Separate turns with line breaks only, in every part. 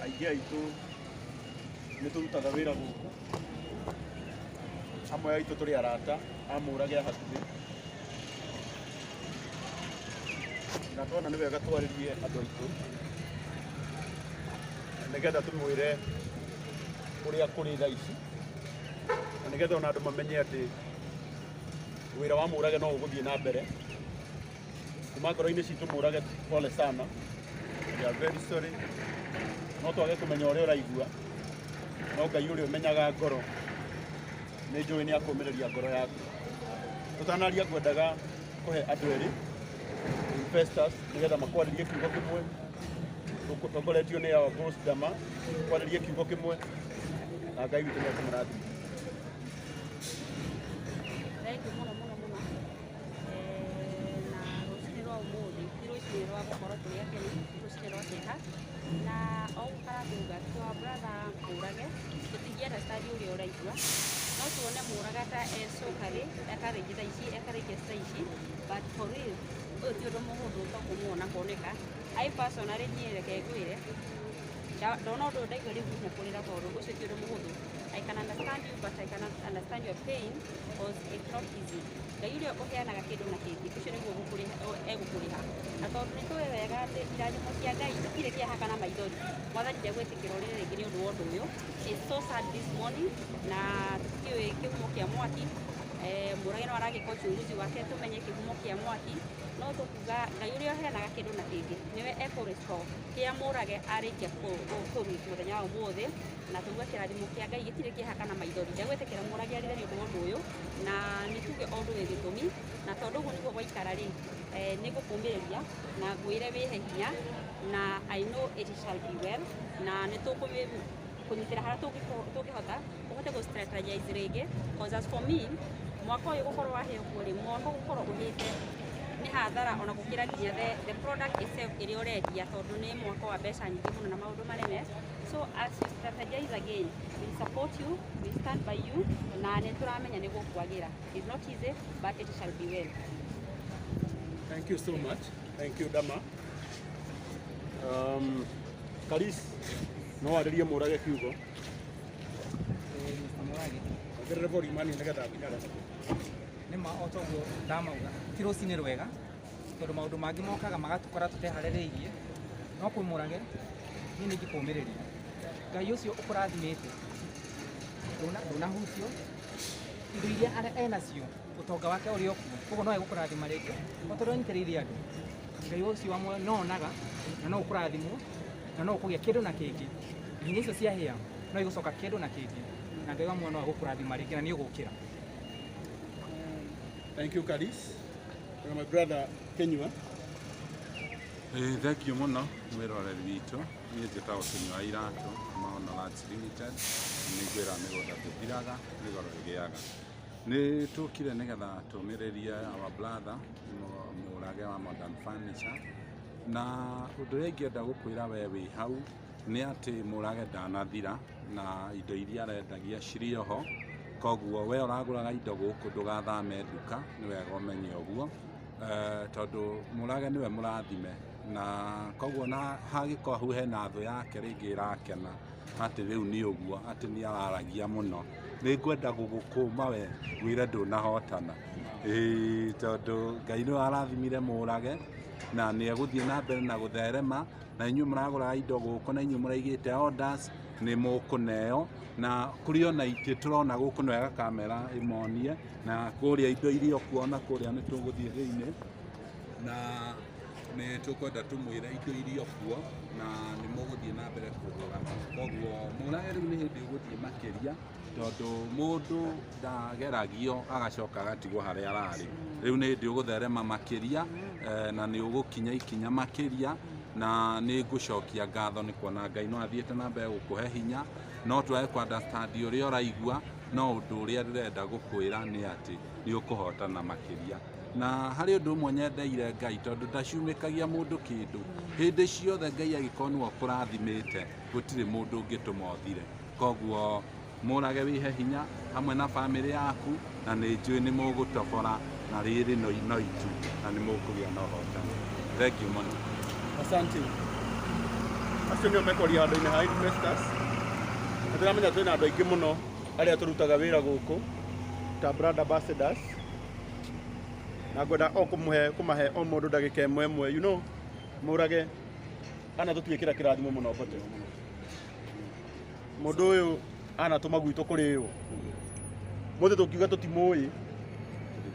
aingĩ aitũ nĩ tũrutaga wĩra gũkũ, amwe aitũ tũrĩ arata a Mũrage a hakuhĩ, na twona nĩ wega twarĩrie andũ aitũ nĩgetha tũmwĩre ũrĩa kũrĩ thaa ici, na nĩgetha ona andũ mamenye atĩ wĩra wa Mũrage no ũgũthiĩ na mbere. Kuma ngoro-inĩ citũ Mũrage, pole sana, we are very sorry, no twage kũmenya ũrĩa ũraigua, no Ngai ũrĩa ũmenyaga ngoro nĩ njũĩ nĩ akũmĩrĩria ngoro yaku. Tũtanaria ngwendaga kũhe andũ erĩ investors nĩgetha makwarĩrie kiugo kĩmwe, tũtongoretio nĩ our boss Dama, kwarĩrie kiugo kĩmwe na Ngai witũ nĩ akũmũrathima.
Thengiũ mũno mũno mũno, na rũcinĩ rwa ũmũthĩ ti rũcinĩ rwa gũkorwo tũrĩ akenu, rũcinĩ rwa kĩeha, na o gũkara kuga twa brother Mũrage tũtingĩenda stadi ũrĩa ũraigua, no tuone Mũrage ta ecokarĩ ekarĩkia thaa ici ekarĩkia thaa ici, but for real ũyũ ti ũndũ mũhũthũ ta kũmuona kuoneka. I personally niĩ reke ngwĩre ndona ũndũ ndaigua rĩu mũkũrĩra tondũ ũcio ti ũndũ mũhũthũ. I can understand you, but I can understand your pain because it's not easy. Ngai ũrĩa ũheanaga kĩndũ na kĩngĩ ũcio nĩguo egũkũrĩha, na tondũ nĩ tũĩ wega atĩ irathimo cia Ngai itirĩ kĩeha kana maithori. Mwathani ndegwĩtĩkĩra ũrĩrĩ rĩngĩ nĩ ũndũ wa ũndũ ũyũ. It's so sad this morning, na tũtiũĩ kĩhumo kĩa mwaki. Mũrage no aragĩka ũchunguzi wake tũmenye kĩhumo kĩa mwaki, no tũkuga Ngai ũrĩa ũheanaga kĩndũ na kĩngĩ nĩwe ekũrestore kĩrĩa Mũrage arĩkia kũruta mũthenya wa ũmũthĩ, na tũigua kĩrathimo kĩa Ngai gĩtirĩ kĩeha kana maithori. Ndegwĩtĩkĩra Mũrage arĩre nĩ ũndũ wa ũndũ ũyũ, na nĩ tuge o ũndũ wĩ gĩtũmi, na tondũ ũguo nĩguo gwaikara rĩ, nĩ gũkũmĩrĩria na ngwĩre wĩhe hinya, na I know it shall be well, na nĩ tũkũnyitĩra harĩa tũngĩhota ũhote gũ strategize rĩngĩ, because as for me mwaka ũyũ gũkorwo waheo kũrĩ mwaka gũkorwo ũhĩte nĩ hathara ona gũkĩra nginya the product itself ĩrĩa ũrendia, tondũ nĩ mwaka wa mbeca nyingĩ mũno na maũndũ manene. So as you strategize again, we support you, we stand by you, na nĩ tũramenya nĩ gũkwagĩra. It's not easy, but it shall be well.
Thank you so much. Thank you Dama. Karis, no warĩrie Mũrage kiugo. Ongerera volume nĩgetha nginya
nĩma o toguo ndamauga ti rũcinĩ rwega, tondũ maũndũ mangĩ mokaga magatũkora tũteharĩrĩirie, no kwĩ Mũrage niĩ nĩ ingĩkũmĩrĩria. Ngai ũcio ũkũrathimĩte ndũnahucio, indo iria enacio ũtonga wake ũrĩ okuo, koguo no egũkũrathima rĩngĩ o tondũ anyitĩrĩire andũ. Ngai ũcio wamwe no onaga na no ũkũrathimwo na no ũkũgĩa kĩndũ na kĩngĩ, nginya icio ciahĩa no igũcoka kĩndũ na kĩngĩ, na Ngai wamwe no egũkũrathima rĩngĩ na nĩ ũgũkĩra.
Thank you Karis. My brother Kenyua.
Thank you mũno mwĩroreri witũ, niĩ njĩtagwo Kenyua Iratũ Maono Lands Limited, nĩ ngwĩra mĩgũnda tũthiraga mĩgoro ĩgĩaga. Nĩ tũkire nĩgetha tũmĩrĩrie our brother Mũrage wa Modern Furniture, na ũndũ ũrĩa ingĩenda gũkwĩra we wĩ hau nĩ atĩ Mũrage ndanathira na indo iria arendagia cirĩ oho, koguo we ũragũraga indo gũkũ ndũgathame nduka, nĩ wega ũmenye ũguo, tondũ Mũrage nĩwe mũrathime, na koguo na hagĩkorwo hena thũ yake rĩngĩ ĩrakena atĩ rĩu nĩ ũguo atĩ nĩ araragia mũno, nĩ ngwenda gũgũkũma we wĩre ndũnahotana, tondũ Ngai nĩwe arathimire Mũrage na nĩ egũthiĩ na mbere na gũtherema, na inyuĩ mũragũraga indo gũkũ na inyuĩ mũraigĩte orders nĩ mũkũneo, na kũrĩ ona itĩ tũrona gũkũ nĩ wega kamera ĩmonie, na kũrĩa indo iria ũkuona kũrĩa nĩ tũgũthiĩ thĩinĩ, na nĩ tũkwenda tũmwĩre indo iria kuo na nĩ mũgũthiĩ na mbere kũgũra. Koguo Mũrage rĩu nĩ hĩndĩ ũgũthiĩ makĩria, tondũ mũndũ ndageragio agacoka agatigwo harĩa ararĩ. Rĩu nĩ hĩndĩ ũgũtherema makĩria, na nĩ ũgũkinya ikinya makĩria, na nĩ ngũcokia ngatho nĩ kuona Ngai no athiĩte na mbere gũkũhe hinya, no twage kũ understand ũrĩa ũraigua, no ũndũ ũrĩa ndĩrenda gũkwĩra nĩ atĩ nĩ ũkũhotana makĩria. Na harĩ ũndũ ũmwe nyendeire Ngai, tondũ ndacumĩkagia mũndũ kĩndũ, hĩndĩ ciothe Ngai agĩkorwo nĩwe ũkũrathimĩte gũtirĩ mũndũ ũngĩtũma ũthire. Koguo Mũrage wĩhe hinya hamwe na bamĩrĩ yaku, na nĩ njũĩ nĩ mũgũtobora na rĩrĩ no itu na nĩ mũkũgĩa na ũhotani. Thank you mũno.
Asante. acio nĩo mekwaria handũ-inĩ ha investors. Na tũramenya twĩna andũ aingĩ mũno arĩa tũrutaga wĩra gũkũ ta brand ambassadors, na ngwenda o kũmahe o mũndũ ndagĩka ĩmwe ĩmwe. You know, Mũrage anatũtuĩkĩra kĩrathimo mũno mbote mũndũ ũyũ anatũma gwitũ kũrĩo. Mũthĩ tũkiuga tũtimũĩ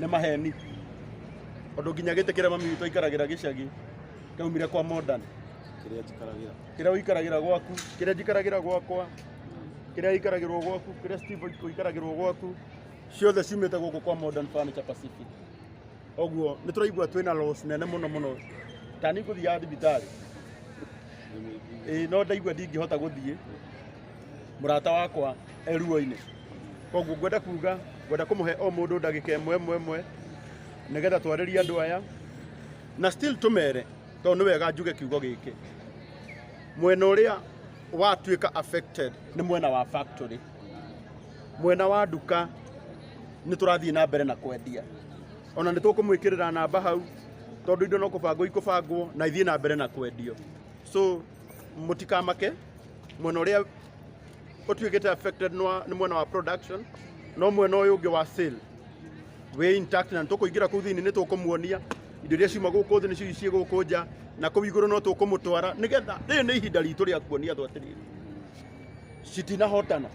nĩ maheni, ũndũ nginya gĩtĩ kĩrĩa mami witũ aikaragĩra gĩcagi kaumire kwa Modern. Kĩrĩa ũikaragĩra gwaku, kĩrĩa njikaragĩra gwakwa, kĩrĩa ikaragĩrwo gwaku, kĩrĩa Steve ikaragĩrwo gwaku, ciothe ciumĩte gũkũ kwa Modern Furniture Pacific. Oguo nĩ tũraigua twĩna loss nene mũno mũno. Ta niĩ ngũthiaga thibitarĩ, no ndaigua ndingĩhota gũthiĩ, mũrata wakwa e ruo-inĩ. Koguo ngwenda kuga, ngwenda kũmũhe o mũndũ ndagĩka ĩmwe ĩmwe nĩgetha twarĩrie andũ aya na still tũmere, tondũ nĩ wega njuge kiugo gĩkĩ. Mwena ũrĩa watuĩka affected nĩ mwena wa factory. Mwena wa nduka nĩ tũrathiĩ na mbere na kwendia, ona nĩ tũkũmwĩkĩrĩra namba hau, tondũ indo no kũbangwo ikũbangwo na ithiĩ na mbere na kwendio. So mũtikamake, mwena ũrĩa ũtuĩkĩte affected nĩ mwena wa production, no mwena ũyũ ũngĩ wa sale wĩ intact, na tũkũingĩra kũu thĩinĩ nĩ tũkũmuonia indo iria ciuma gũkũ thĩ nĩcio ciĩ gũkũ nja, na kũu igũrũ no tũkũmũtwara, nĩgetha rĩrĩ nĩ ihinda ritũ rĩa kuonia andũ atĩrĩrĩ citinahotana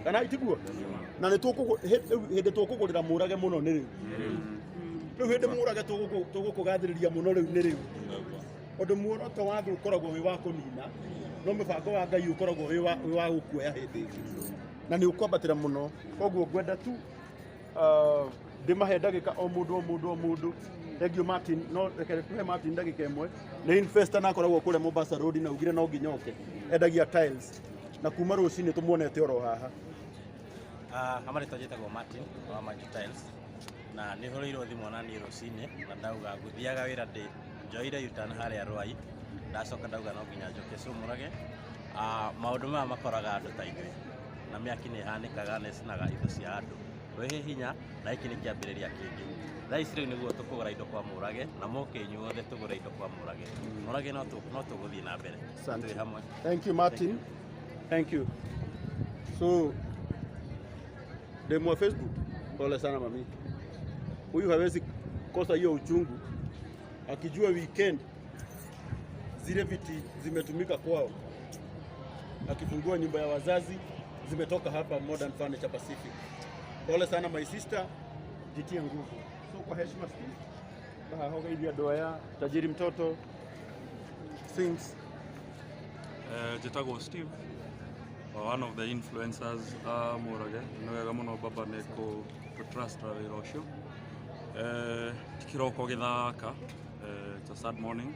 kana itiguo, na nĩ hĩndĩ tũkũgũrĩra Mũrage mũno nĩ rĩu hĩndĩ Mũrage tũgũkũgathĩrĩria mũno rĩu nĩ rĩu. Ũndũ muoroto wa thũ ũkoragwo wĩ wa kũnina, no mũbango wa Ngai ũkoragwo wĩ wa gũkuoya hĩndĩ ĩngĩ, na nĩ ũkwambatĩra mũno. Koguo ngwenda tu ndĩmahe ndagĩka o mũndũ. Thank you Martin, no reke tuhe Martin ndagĩka ĩmwe. Nĩ investor na akoragwo kũrĩa Mombasa Road, na ugire no nginya oke, endagia tiles na kuma rũcinĩ tũmuonete oro haha.
Amarĩtwa njĩtagwo Martin wa Manju Tiles, na nĩ hũrĩirwo thimũ na niĩ rũcinĩ na ndauga ngũthiaga wĩra ndĩ njoire U-turn harĩa Rwai, ndacoka ndauga no nginya njoke. So Mũrage, maũndũ maya makoraga andũ ta ithuĩ, na mĩaki nĩ ĩhanĩkaga na ĩcinaga indo cia andũ. Wĩhe hinya na gĩkĩ nĩ kĩambĩrĩria kĩngĩ. Thaa ici rĩu nĩguo tũkũgũra indo kwa Mũrage, na moke inyuothe tũgũre indo kwa Mũrage. Mũrage no tũgũthiĩ na mbere twĩ hamwe.
Thank you Martin. Thank you. So demo Facebook, pole sana mami. Huyu hawezi kosa hiyo uchungu akijua weekend zile viti zimetumika kwao, akifungua nyumba ya wazazi zimetoka hapa Modern Furniture Pacific. Pole sana my sister, jitie nguvu. So kwa heshima Steve, hoga hivi doya tajiri mtoto things.
Njĩtagwo Steve, one of the influencers Mũrage. Nĩ wega mũno baba nĩ trust wĩra ũcio. Kĩroko gĩthaka, it's a sad morning,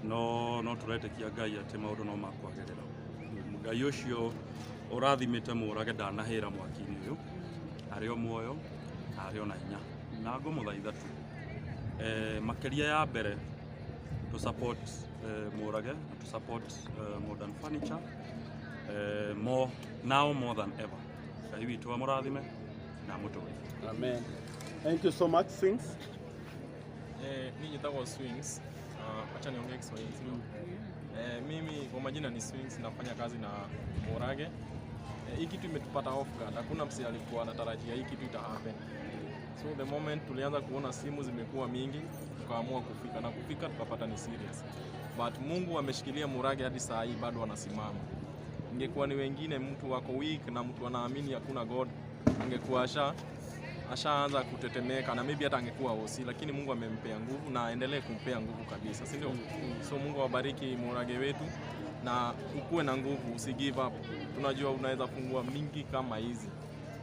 no tũretĩkia Ngai atĩ maũndũ no makwagĩrĩra. Ngai ũcio ũrathimĩte Mũrage ndanahĩra mwaki-inĩ ũyũ, arĩ o muoyo na arĩ o na hinya, na ngũmũthaitha tu makĩria ya mbere to support Mũrage, to support Modern Furniture more than ever. Ngai witũ amũrathime na amũtũgĩrie.
Amen. Thank you so much Swings.
Mimi njitagwo Swings. Acha niongee Kiswahili sio? Mimi kwa majina ni Swings, nafanya kazi na Mũrage. Hii kitu imetupata off guard. Hakuna msi alikuwa anatarajia hii kitu ita happen. So the moment tulianza kuona simu zimekuwa mingi, tukaamua kufika tukapata ni serious. But Mungu ameshikilia Mũrage hadi saa hii bado anasimama. Ingekuwa ni wengine, mtu wako weak na mtu anaamini hakuna God, angekuwa ashaanza kutetemeka na maybe hata angekuwa hosi, lakini Mungu amempea nguvu na aendelee kumpea nguvu kabisa, si ndio? So Mungu awabariki Mũrage wetu na ukue na nguvu, usi give up. Tunajua unaweza fungua mingi kama hizi,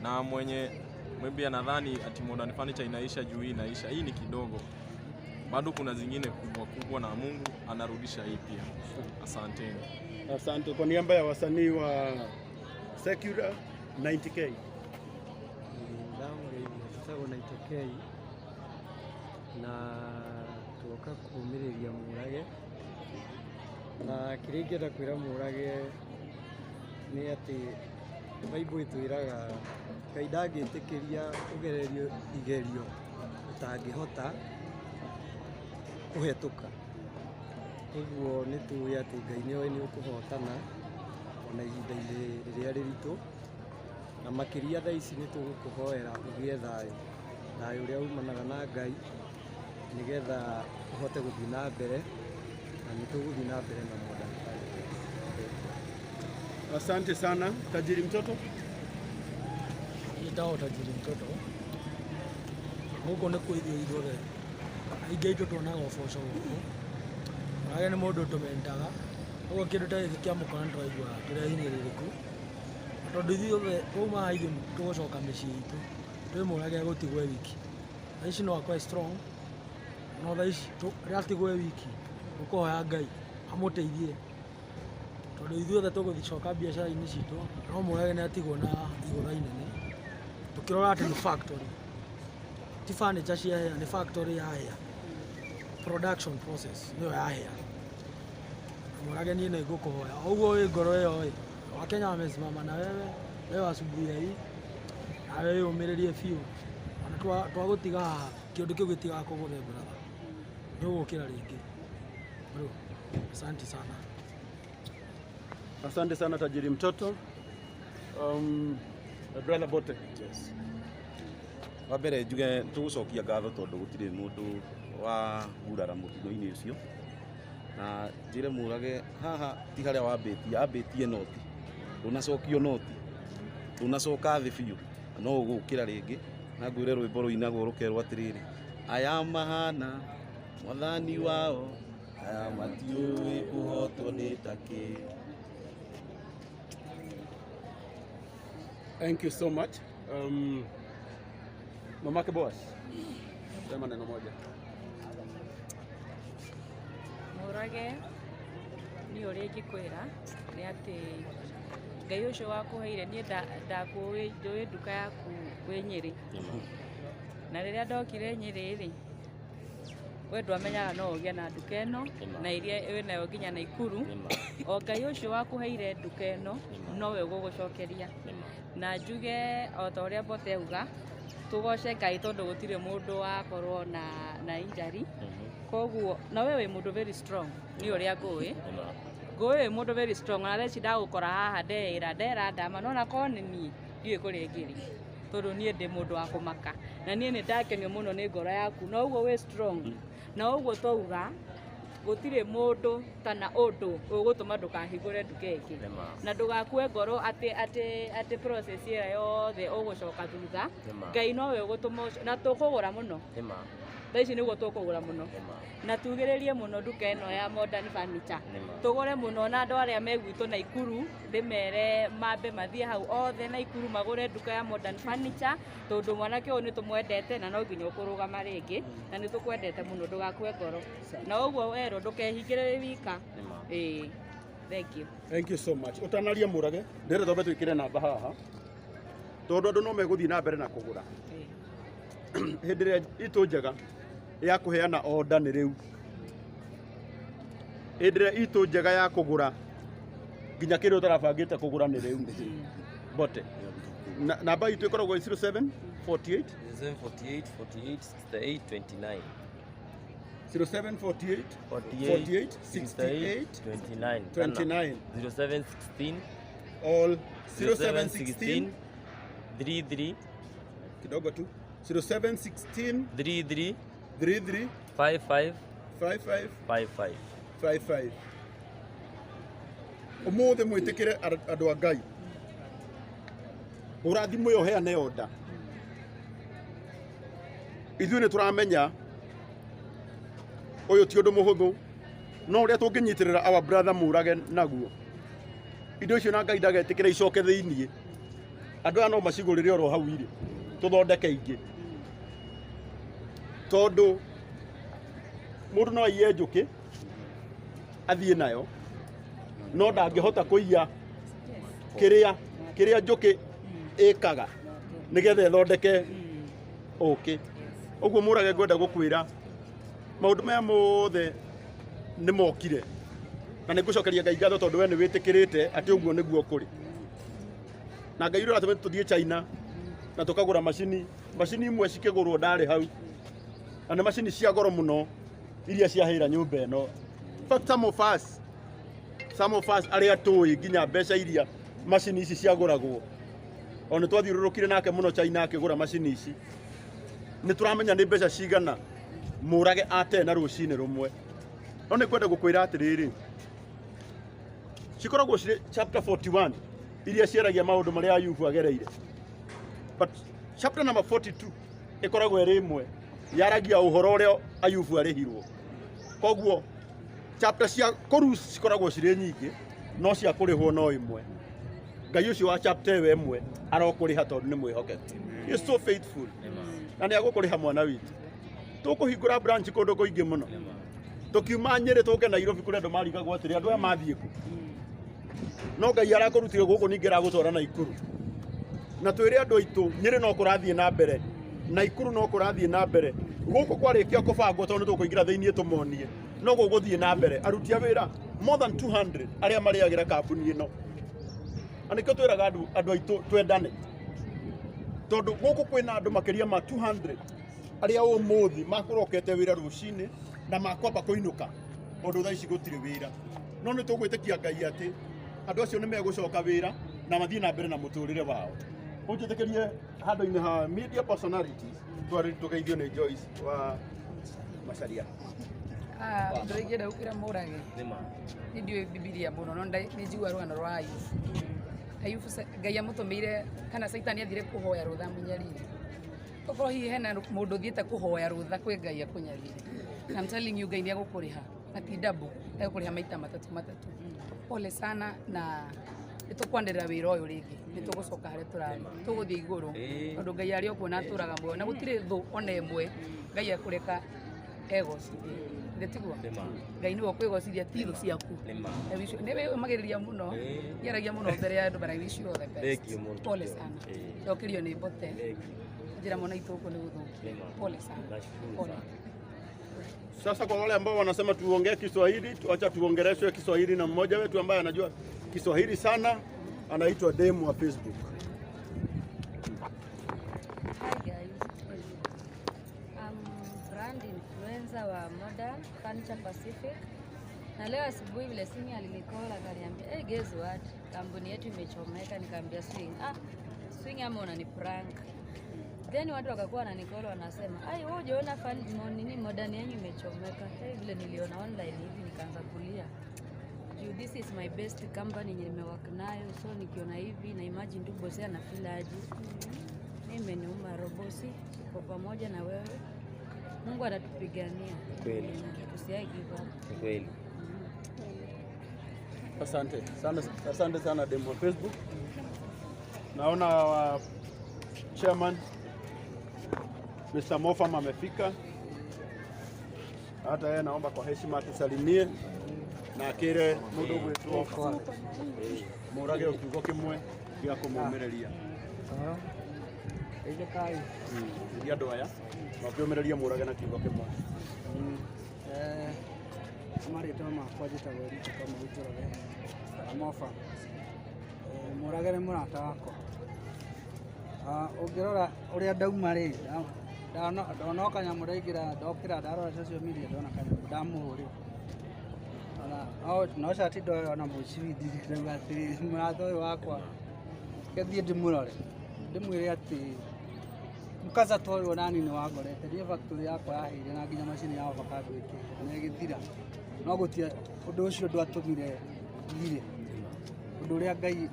na mwenye maybe anadhani ati Modern Furniture inaisha juu hii inaisha, hii ni kidogo, bado kuna zingine kubwa na Mungu anarudisha hii pia. Asanteni.
Asante kwa niaba ya wasanii wa Secura 90K.
Ndagũthaitha 90K na tuoka kuumĩrĩria Mũrage, na kĩrĩa ingĩenda kwĩra Mũrage nĩ atĩ Bible ĩtwĩraga Ngai ndangĩtĩkĩria ũgererio igerio ũtangĩhota kũhetũka. Koguo nĩ tũĩ atĩ Ngai nĩoĩ nĩ ũkũhotana ona ihinda-inĩ rĩrĩa rĩritũ, na makĩria thaa ici nĩ tũgũkũhoera ũgĩe thayũ, thayũ ũrĩa umanaga na Ngai, nĩgetha ũhote gũthiĩ na mbere, na nĩ tũgũthiĩ na mbere na Mwathani.
Asante sana. Tajiri Mtoto.
Nitao Tajiri Mtoto. Gũkũ nĩ kwĩthio ithuothe aingĩ aitũ tuonaga ũboco gũkũ, mũrage nĩ mũndũ tũmendaga, ũguo kĩndũ ta gĩkĩ kĩamũkora nĩ tũraigua tũrehinyĩrĩrĩku, tondũ ithuothe twauma haha ithuĩ tũgũcoka mĩciĩ itũ, twĩ mũrage gũtigwo wiki. Thaa ici no akore strong, no thaa ici rĩrĩa atigwo wiki ũkũhoya Ngai amũteithie, tondũ ithuothe tũgũcoka biacara-inĩ citũ, no mũrage nĩ atigwo na igũtha inene. Tukirora ati ni factory, ti furniture cia hea, ni factory ya hea, production process niyo ya hea. Mũrage niĩ nĩ ngũkũhoya ũguo wĩ ngoro ĩyo, Wakenya wamesimama na wewe asubuhi hii, na wewe umĩrĩrie biũ, ona twagũtiga haha kĩũndũ kĩu gĩtigakũgũthe brother, nĩũgũkĩra rĩngĩ bro. Asante sana.
Asante sana Tajiri Mtoto. Brother Bote.
Yes. Wambere njuge tũgũcokia ngatho tondũ gũtirĩ mũndũ wa gurara mũtino-inĩ ũcio, na njĩre Mũrage haha ti harĩa wambĩtie noti, ndũnacokio noti, ndũnacoka thĩ biũ, no ũgũkĩra rĩngĩ, na ngwĩre rwĩmbo rũinagwo rũkerwo atĩrĩrĩ, aya mahana mwathani wao, aya matiũĩ kũhotwo nĩ takĩ.
Thank you so much. Mamake Boaz, sema neno moja.
Mũrage nĩ ũrĩa ingĩkwĩra nĩ atĩ Ngai ũcio wakũheire niĩ ndakũĩ njũĩ nduka yaku wĩ Nyĩrĩ, na rĩrĩa ndokire Nyĩrĩ rĩ, we ndwamenyaga no ũgĩe na nduka ĩno na iria wĩnayo nginya Naikuru. O Ngai ũcio wakũheire nduka ĩno nowe ũgũgũcokeria, na njuge o ta ũrĩa Bote auga, tugoce Ngai tondũ gũtirĩ mũndũ wakorwo na injury. Koguo na wewe wĩ mũndũ very strong, nĩ ũrĩa ngũĩ wĩ mũndũ very strong, na theci ndagũkora haha ndera ndama, no nakorwo nĩ niĩ ndiũĩ kũrĩa ngĩrĩ, tondũ niĩ ndĩ mũndũ wa kũmaka, na niĩ nĩ ndakenio mũno nĩ ngoro yaku, na ũguo wĩ strong, na ũguo twauga gũtirĩ mũndũ kana ũndũ ũgũtũma ndũkahingũre nduka ĩngĩ, na ndũgakue ngoro atĩ process ĩyo yothe ũgũcoka thutha. Ngai nowe ũgũtũma, na tũkũgũra mũno thaa ici nĩguo tũkũgũra mũno, na tugĩrĩrie mũno nduka ĩno ya Modern Furniture, tũgũre mũno, na andũ arĩa me gwitũ Naikuru ndĩmere mambe mathiĩ hau othe Naikuru magũre nduka ya Modern Furniture, tondũ mwanake ũyũ nĩ tũmwendete na no nginya ũkũrũgama rĩngĩ, na nĩ tũkwendete mũno, ndũgakue ngoro, na ũguo werwo ndũkehingĩre wika.
Thank you so much. Utanaria Mũrage ndĩrenda twambe twĩkĩre namba haha, tondũ andũ no megũthiĩ na mbere na kũgũra hĩndĩ ĩrĩa itũ njega ya kũheana order nĩ rĩu, hĩndĩ ĩrĩa itũ njega ya kũgũra nginya kĩrĩa ũtarabangĩte kũgũra nĩ rĩu. Bote namba itũ ĩkoragwo 07 48
48 48 68 29
07 48 48 68 29
07 16
all 07 16
33
kidogo tu 07 16
33
33
55
55
55
55. Ũmũthĩ mwĩtĩkĩre andũ a Ngai, ũrathimwo yo heane order. Ithuĩ nĩ tũramenya ũyũ ti ũndũ mũhũthũ, no ũrĩa tũngĩnyitĩrĩra our brother Mũrage naguo, indo icio na Ngai ndagetĩkĩra icoke thĩiniĩ, andũ aya no macigũrĩre oro hau irĩ, tũthondeke ingĩ, tondũ mũndũ no aiye njũkĩ athiĩ nayo, no ndangĩhota kũiya kĩrĩa njũkĩ ĩkaga nĩgetha ĩthondeke ũkĩ. Ũguo Mũrage ngwenda gũkwĩra maũndũ maya mothe nĩ mokire, na nĩ ngũcokeria Ngai ngatho tondũ we nĩ wĩtĩkĩrĩte atĩ ũguo nĩguo kũrĩ, na Ngai ũratũma tũthiĩ China na tũkagũra macini imwe cikĩgũrwo ndarĩ hau, na nĩ macini cia goro mũno iria ciahĩra nyũmba ĩno fact some of us aria tũĩ nginya mbeca iria macini ici ciagũragwo ona twathiũrũrũkire nake mũno China akĩgũra macini ici nĩ tũramenya nĩ mbeca cigana Mũrage ate na rũcinĩ rũmwe no nĩ kwenda gũkwĩra atĩrĩrĩ cikoragwo cirĩ chapter 41 iria ciaragia maũndũ marĩa Ayubu agereire but chapter number 42 ĩkoragwo ĩrĩ ĩmwe yaragia ũhoro ũrĩa Ayubu arĩhirwo koguo chapter cia kũruci cikoragwo cirĩ nyingĩ no cia kũrĩhwo no ĩmwe Ngai ũcio wa chapter ĩmwe arokũrĩha tondũ nĩ mwĩhokeku he is so faithful na nĩ agũkũrĩha mwana witũ tũkũhingũra branch kũndũ kũingĩ mũno tũkiuma Nyĩrĩ tũke Nairobi kũrĩa andũ marigagwo atĩrĩ andũ aya mathiĩ kũ no Ngai arakũrutire gũkũ ningĩ agũtwara Naikuru na twĩre andũ aitũ Nyĩrĩ no kũrathiĩ na mbere Naikuru no kũrathiĩ na mbere gũkũ kwarĩkia kũbangwo tondũ tũkũingĩra thĩinĩ tũmonie no gũgũthiĩ na mbere aruti a wĩra more than 200 arĩa marĩagĩra kambuni ĩno anĩkĩo twĩraga andũ aitũ twendane tondũ gũkũ kwĩna andũ makĩria ma 200 arĩa ũmũthĩ makũrokete wĩra rũcinĩ na makwamba kũinũka ũndũ thaa ici gũtirĩ wĩra no nĩ tũgwĩtĩkia Ngai atĩ andũ acio nĩ megũcoka wĩra na mathiĩ na mbere na mũtũrĩre wao ũnjĩtĩkĩrie handũ-inĩ ha media personalities tũgeithio nĩ Joyce wa Macharia
ndĩrĩngĩenda gũkĩra Mũrage nĩ ndiũĩ Bibilia mũno no nĩ njigua rũgano rwa Ayubu Ngai amũtũmĩire kana Saitani athire kũhoya rũtha mũnyarire okorwo hihi hena mũndũ ũthiĩte kũhoya rũtha kwĩ Ngai akũnyarire na I'm telling you Ngai nĩ agũkũrĩha ati double agũkũrĩha maita matatũ pole sana na nĩtũkwanĩrĩra wĩra ũyũ rĩngĩ nĩtũgũcoka harĩa tũrarĩ tũgũthiĩ igũrũ tondũ Ngai arĩ okuo na atũraga muoyo na gũtirĩ thũ ona ĩmwe Ngai akũreka egocithie ndetigwo Ngai nĩwe ũkwĩgocithia ti thũ ciaku nĩwe ũmagĩrĩria mũno yaragia mũno mbere ya andũ bara wish you all the best pole sana ndokĩrio nĩ mbote njĩra mwana itũ huko nĩ gũthũkia pole sana pole.
Sasa kwa wale ambao wanasema tuongee Kiswahili, tuacha tuongeleshwe Kiswahili na mmoja wetu ambaye anajua Kiswahili sana, anaitwa Demu wa Facebook.
Hi guys. I'm brand influencer wa Modern Furniture Pacific. Na leo asubuhi vile Simi alinikola akaniambia, "Hey guess what? Kampuni yetu imechomeka." Nikamwambia swing. Swing ama unani prank. Then watu wakakuwa wananikola wanasema, "Ai wewe unaona nini Modern yenu imechomeka." Vile niliona online hivi nikaanza kulia. This is my best company yenye nimework nayo, so nikiona hivi na imagine tu bosi ana feel aje. Mimi nimeuma robosi kwa pamoja na wewe. Mungu atatupigania.
Kweli.
Tusiai give up.
Kweli.
Asante sana Demu wa Facebook. Naona chairman Mr. Mofam amefika. Hata yeye naomba kwa heshima tusalimie na akire mundu gwitwo Mũrage ukiugo kimwe gĩa kũmũmĩrĩria.
Ĩje kai.
Ndia andũ aya makĩũmĩrĩria Mũrage na kiugo kimwe.
Marĩtwa makwa njĩtagwo Richo kama Njoroge Mofa. Mũrage nĩ mũrata wakwa. Ũngĩrora ũrĩa ndauma rĩ ndona kanyamũ ndokĩra ndarora social media ndona kanyamũ ndamũhũrĩra no cati ndoyo na mũcibithi ndauga atĩ mũrata ũyũ wakwa kethiĩ ndĩmũrore ndĩmwĩre atĩ mkasa ta ũyũ nani nĩ wangorete niĩ factory yakwa yahĩire na nginya macini ya avocado ĩkĩhĩra na ĩgĩthira no gũtirĩ ũndũ ũcio ndwatũmire thire ũndũ ũrĩa Ngai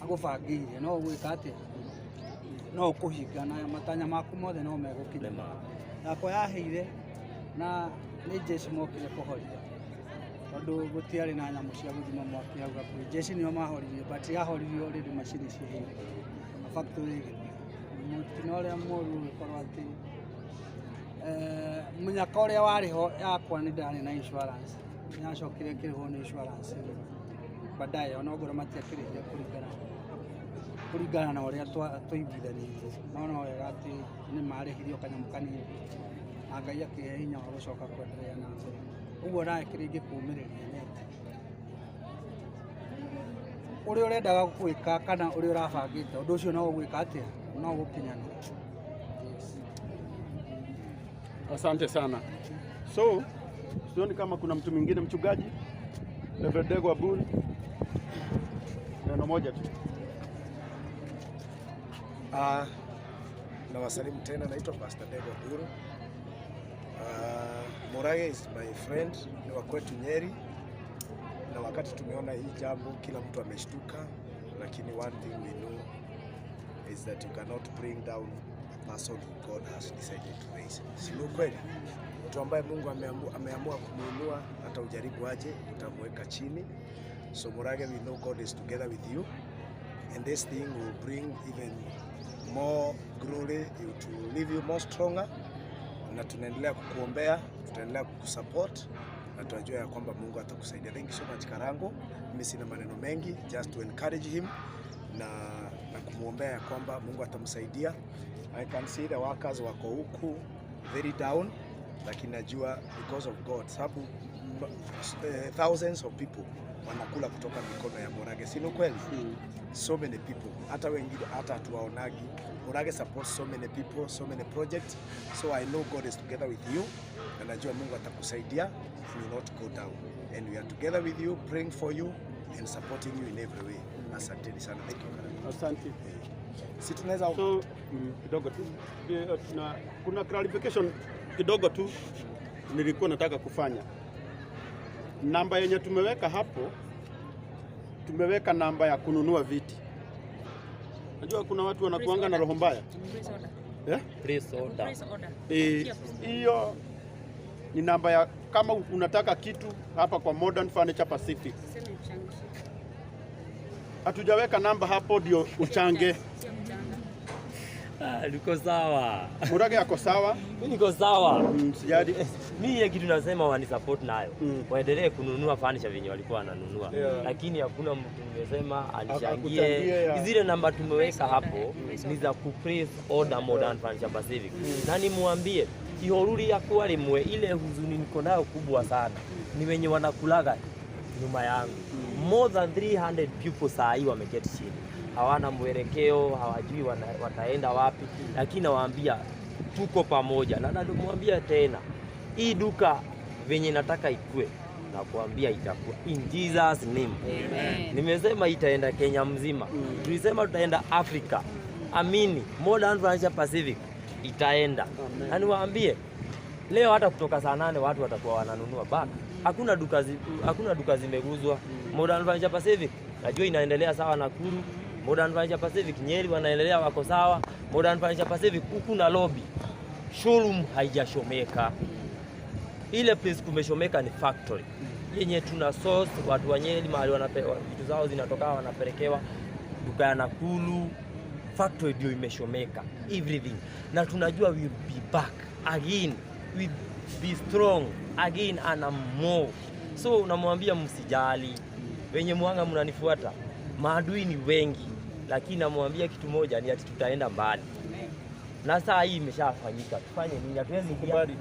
agũbangĩire no ũgwĩka atĩ no ũkũhinga na matanya maku mothe no megũkinya yakwa yahĩire na nĩ jeshi mokire kũhoria tondũ gũtiarĩ na nyamũ cia gũthima mwaki hau gakuhĩ jeshi nĩo mahoririe but yahoririo already macini ciahĩire na factory ĩgĩthira mũtino ũrĩa mũru ũgĩkorwo atĩ mũnyaka ũrĩa warĩho yakwa nĩ ndarĩ na insurance nĩyacokire ĩkĩrĩhwo nĩ insurance baadaye ona ũgũra matiakĩrĩhire kũringana na ũrĩa twaiguithanĩirie no wega atĩ nĩ marĩhirio kanyamũ kanini na Ngai akĩhe hinya wa gũcoka kwenderea na mbere ũguo nawe kĩrĩngĩ kũũmĩrĩria nete ũrĩa ũrendaga gwĩka kana ũrĩa ũrabangĩte ũndũ ũcio no ũgwĩka atĩa no gũkinyana.
Asante sana. So sioni kama kuna mtu mwingine mchungaji. Reverend Dego Abul, neno moja tu.
Na wasalimu tena, naitwa Pastor Dego Abul. Murage is my friend, ni wa kwetu Nyeri, na wakati tumeona hii jambo kila mtu ameshtuka, lakini one thing we know is that you cannot bring down a person who God has decided to raise. Si ni kweli? Mtu ambaye Mungu ameamua kumuinua, hata ujaribu aje utamweka chini. So Murage, we know God is together with you, and this thing will bring even more glory to leave you more stronger. Na tunaendelea kukuombea, tutaendelea kukusupport, na tunajua ya kwamba Mungu atakusaidia. Thank you so much Karango. Mimi sina maneno mengi, just to encourage him na kumuombea ya kwamba Mungu atamsaidia. I can see the workers wako huku very down, lakini najua because of God, sababu thousands of people wanakula kutoka mikono ya Murage. Si ni kweli? So many people, hata wengine hata hatuwaonagi. Murage supports so many people, so many projects. So I know God is together with you, na najua Mungu atakusaidia. You will not go down, and we are together with you, praying for you and supporting you in every way. Asante sana. Thank you.
Asante.
Si tunaweza
so kidogo tu. Kuna clarification kidogo tu nilikuwa nataka kufanya. Namba yenye tumeweka hapo, tumeweka namba ya kununua viti. Najua kuna watu wanakuanga na roho mbaya.
Please order.
Hiyo ni namba ya kama unataka kitu hapa kwa Modern Furniture Pacific. Hatujaweka namba hapo ndio uchange.
Niko sawa.
Murage yako sawa?
Mimi niko sawa.
Sijadi.
Mimi ile kitu nasema wani support nayo. Waendelee kununua furniture venye walikuwa wananunua. Lakini hakuna mtu nimesema alichangie. Zile namba tumeweka hapo ni za ku place order Modern Furniture Pacific. Na nimwambie ihoruri ya kwa limwe ile huzuni niko nayo kubwa sana. Ni wenye wanakulaga nyuma yangu. More than 300 people saa hii wameketi chini. Hawana mwelekeo, hawajui wataenda wapi, lakini nawaambia tuko pamoja. Na namwambia tena, hii duka venye nataka ikue, na kuambia itakuwa in Jesus name. Amen. Nimesema itaenda Kenya mzima. Tulisema tutaenda Afrika. Amini, Modern Furniture Pacific itaenda. Na niwaambie leo hata kutoka saa 8 watu watakuwa wananunua back. Hakuna duka zimeguzwa. Modern Furniture Pacific najua inaendelea sawa Nakuru. Modern Furniture Pacific Nyeri wanaendelea wako sawa. Modern Furniture Pacific huku na lobby. Showroom haijashomeka. Ile place kumeshomeka ni factory. Yenye tuna source watu wa Nyeri mahali wanapewa vitu zao zinatoka wanapelekewa duka ya Nakuru. Factory ndio imeshomeka everything. Na tunajua we will be back again. We be strong again and more. So namwambia msijali. Wenye mwanga mnanifuata. Maadui ni wengi, lakini namwambia kitu moja ni ati tutaenda mbali. Na saa hii imeshafanyika. Tufanye nini? Hatuwezi kubali.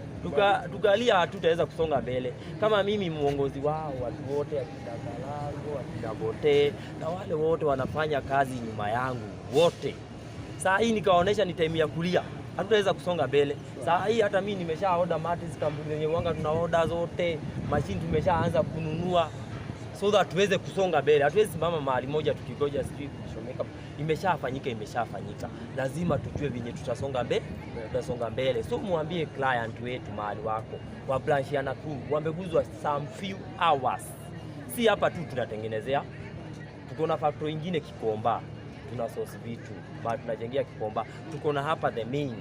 Tukalia hatutaweza kusonga mbele. Kama mimi muongozi wao watu wote akina Kalango, akina Bote na wale wote wanafanya kazi nyuma yangu wote. Saa hii nikaonesha ni time ya kulia. Hatutaweza kusonga mbele. Saa hii hata mimi nimesha order matters kampuni yenye mwanga tuna order zote. Machine tumeshaanza kununua. So that tuweze kusonga mbele. Hatuwezi simama mahali moja tukigoja sijui kushomeka. Imeshafanyika. Lazima tujue venye tutasonga mbele. So muambie client wetu mahali wako wa branch ya Nakuru wameguzwa some few hours. Si hapa tu tunatengenezea. Tuko na factory nyingine Kikomba. Tuna source vitu. Bado tunajengea Kikomba. Tuko na hapa the main.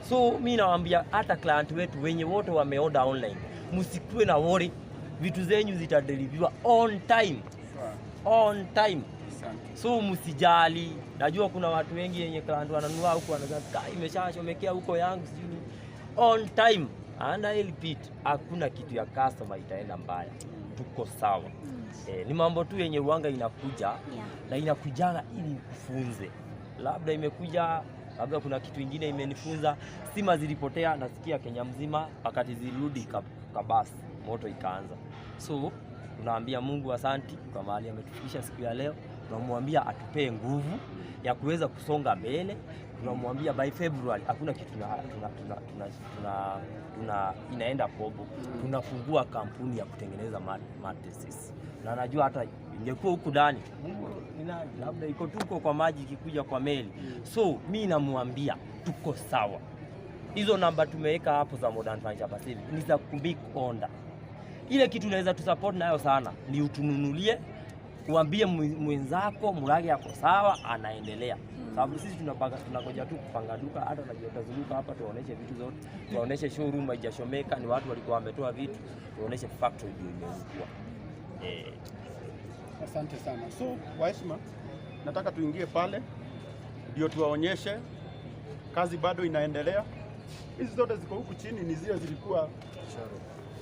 So mimi nawaambia hata client wetu wenye wote wameorder online. Msikue na worry. Vitu zenyu zitadeliviwa on time. So msijali. Najua kuna watu wengi yenye client wananunua huko wanasema imeshashomekea huko yangu sijui. On time. And I repeat, hakuna kitu ya customer itaenda mbaya. Tuko sawa. Ni mambo tu yenye uanga inakuja na inakujaga ili kufunze. Labda imekuja, labda kuna kitu kingine imenifunza. Stima zilipotea nasikia Kenya mzima wakati zilirudi kabasi moto ikaanza. So tunaambia Mungu asanti kwa mahali ametufikisha siku ya leo. tunamwambia atupee nguvu ya kuweza kusonga mbele. Tunamwambia by February hakuna kitu inaenda pobo. Tunafungua kampuni ya kutengeneza mattresses. Na najua hata ingekuwa huku ndani labda iko tuko kwa maji ikikuja kwa meli. So mimi namwambia tuko sawa. Hizo namba tumeweka hapo za Modern Furniture Pacific ni za kubig order. Ile kitu unaweza tusupport nayo sana ni utununulie, uambie mwenzako Murage yako sawa, anaendelea. Sababu sisi tunagoja tu kupanga duka, hata najua tazunguka hapa tuoneshe vitu zote. Tuoneshe showroom haijashomeka, ni watu walikuwa wametoa vitu, tuoneshe factory ndio imekuwa.
Asante sana. So, kwa heshima nataka tuingie pale ndio tuwaonyeshe kazi bado inaendelea. Hizi zote ziko huku chini ni zile zilikuwa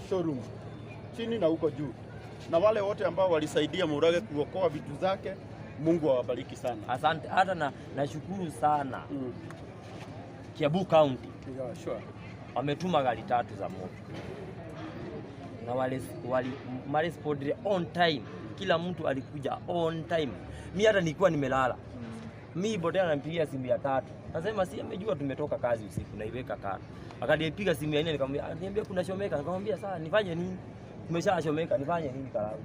showroom. Chini na huko juu. Na wale wote ambao walisaidia Murage kuokoa vitu zake, Mungu awabariki sana.
Asante, hata nashukuru sana. Kiambu County.
Yeah, sure.
Wametuma gari 3 za moto. Na wale responded on time. Kila mtu alikuja on time. Mimi hata nilikuwa nimelala. Mimi botea ananipigia simu ya 3. Nasema si amejua tumetoka kazi usiku na iweka kando. Akanipiga simu ya 4 nikamwambia kuna shomeka. Nikamwambia sasa nifanye nini? Tumeshashomeka nifanye nini kalamu?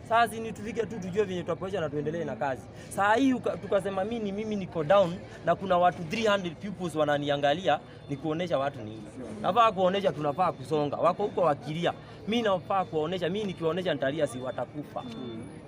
Sasa ni tufike tu tujue venye tutapoesha na tuendelee na kazi. Saa hii tukasema mimi niko down na kuna watu 300 pupils wananiangalia, ni kuonesha watu nini. Nafaa kuonesha tunafaa kusonga. Wako huko wakilia. Mimi nafaa kuonesha, mimi nikiwaonesha nitalia si watakufa.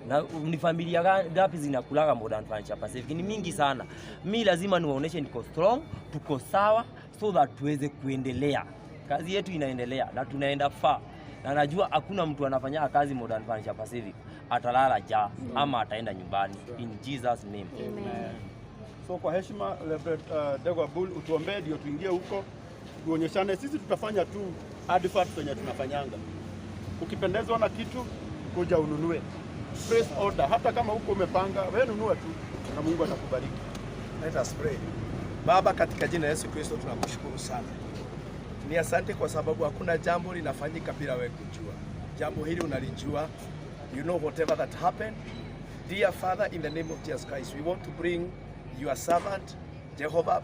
Na ni familia ngapi zinakulaga Modern Furniture Pacific? Ni mingi sana. Mimi lazima niwaoneshe niko strong, tuko sawa so that tuweze kuendelea. Kazi yetu inaendelea na tunaenda far. Na najua hakuna mtu anafanya kazi Modern Furniture Pacific atalala njaa ama ataenda nyumbani. In Jesus name. Amen.
So kwa heshima Degwa Bull utuombee ndio tuingie huko tuonyeshane. Sisi tutafanya tu advert kwenye tunafanyanga. Ukipendezwa na kitu kuja ununue. Press order hata kama huko umepanga wewe nunua tu na Mungu atakubariki.
Let us pray. Baba, katika jina la Yesu Kristo tunakushukuru sana. Ni asante kwa sababu hakuna jambo linafanyika bila wewe kujua. Jambo hili unalijua. You know whatever that happened. Dear Father, in the name of Jesus Christ, we want to bring your servant Jehovah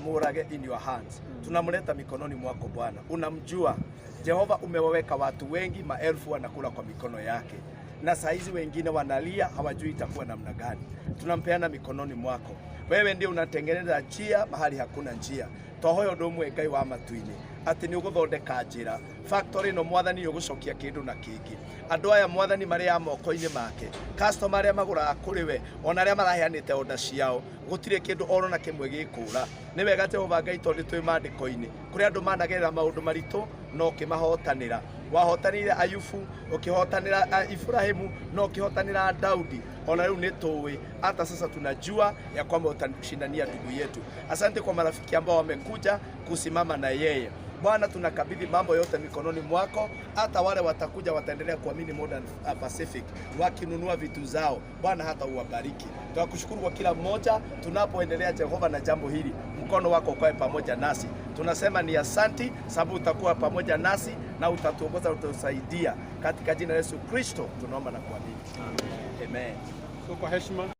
Murage in your hands. Tunamleta mikononi mwako Bwana. Unamjua. Jehova, umewaweka watu wengi, maelfu wanakula kwa mikono yake. Na saizi wengine wanalia hawajui itakuwa namna gani. Tunampeana mikononi mwako. Wewe ndio unatengeneza njia mahali hakuna njia. Tohoyo ndomwe Ngai wa matuini ati ni uguthondeka njira factory no mwathani ugucokia kindu na kingi andu aya mwathani mari amoko-ini make customer aria magura kuri we ona aria maraheanite order ciao gutire kindu oro na kimwe gikura ni wega Jehova Ngai tondu twi mandiko-ini kuri andu managerera maundu maritu no kimahotanira wahotanire Ayubu ukihotanira Ibrahimu no ukihotanira Daudi ona leo nitowe hata sasa tunajua ya kwamba utashindania ndugu yetu. Asante kwa marafiki ambao wamekuja kusimama na yeye. Bwana, tunakabidhi mambo yote mikononi mwako. Hata wale watakuja wataendelea kuamini Modern Pacific wakinunua vitu zao. Bwana, hata uwabariki. Tunakushukuru kwa kila mmoja tunapoendelea Jehova na jambo hili. Mkono wako ukae pamoja nasi. Tunasema ni asanti sababu utakuwa pamoja nasi na utatuongoza, utusaidia. Katika jina la Yesu Kristo tunaomba na kuamini. Amen.
So kwa heshima